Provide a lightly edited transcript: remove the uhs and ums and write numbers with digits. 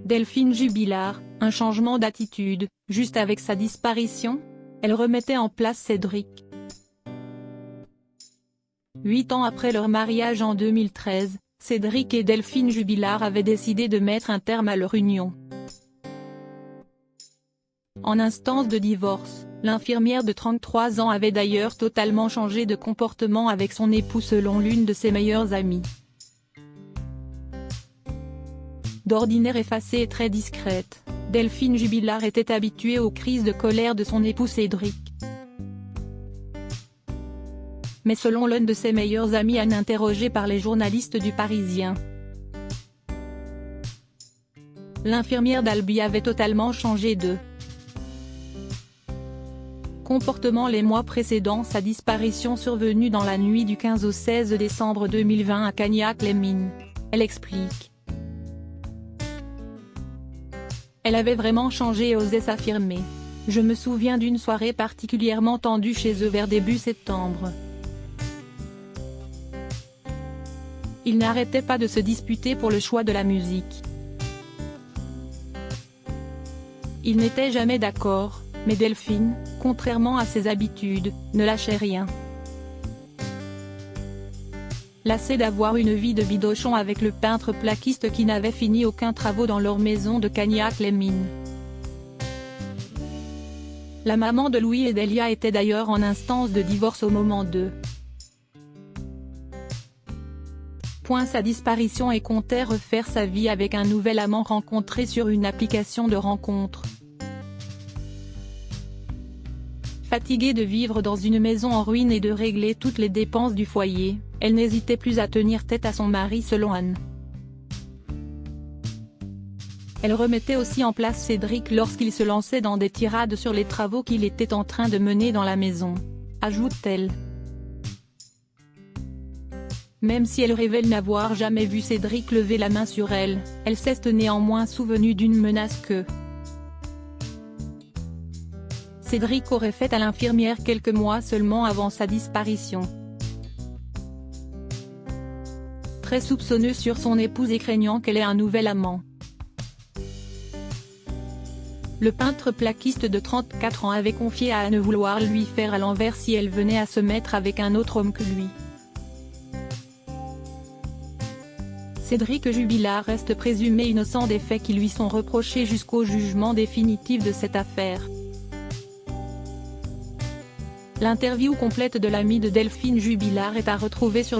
Delphine Jubilard, un changement d'attitude, juste avec sa disparition? Elle remettait en place Cédric. 8 ans après leur mariage en 2013, Cédric et Delphine Jubilard avaient décidé de mettre un terme à leur union. En instance de divorce, l'infirmière de 33 ans avait d'ailleurs totalement changé de comportement avec son époux selon l'une de ses meilleures amies. D'ordinaire effacée et très discrète, Delphine Jubilard était habituée aux crises de colère de son époux Cédric. Mais selon l'une de ses meilleures amies interrogée par les journalistes du Parisien, l'infirmière d'Albi avait totalement changé de comportement les mois précédant sa disparition survenue dans la nuit du 15 au 16 décembre 2020 à Cagnac-les-Mines. Elle explique. Elle avait vraiment changé et osé s'affirmer. Je me souviens d'une soirée particulièrement tendue chez eux vers début septembre. Ils n'arrêtaient pas de se disputer pour le choix de la musique. Ils n'étaient jamais d'accord, mais Delphine, contrairement à ses habitudes, ne lâchait rien. Lassée d'avoir une vie de bidochon avec le peintre plaquiste qui n'avait fini aucun travaux dans leur maison de Cagnac-les-Mines. La maman de Louis et d'Elia était d'ailleurs en instance de divorce au moment de sa disparition et comptait refaire sa vie avec un nouvel amant rencontré sur une application de rencontre. Fatiguée de vivre dans une maison en ruine et de régler toutes les dépenses du foyer, elle n'hésitait plus à tenir tête à son mari selon Anne. Elle remettait aussi en place Cédric lorsqu'il se lançait dans des tirades sur les travaux qu'il était en train de mener dans la maison, ajoute-t-elle. Même si elle révèle n'avoir jamais vu Cédric lever la main sur elle, elle s'est néanmoins souvenue d'une menace que Cédric aurait faite à l'infirmière quelques mois seulement avant sa disparition. Très soupçonneux sur son épouse et craignant qu'elle ait un nouvel amant. Le peintre plaquiste de 34 ans avait confié à Anne vouloir lui faire à l'envers si elle venait à se mettre avec un autre homme que lui. Cédric Jubilard reste présumé innocent des faits qui lui sont reprochés jusqu'au jugement définitif de cette affaire. L'interview complète de l'amie de Delphine Jubilard est à retrouver sur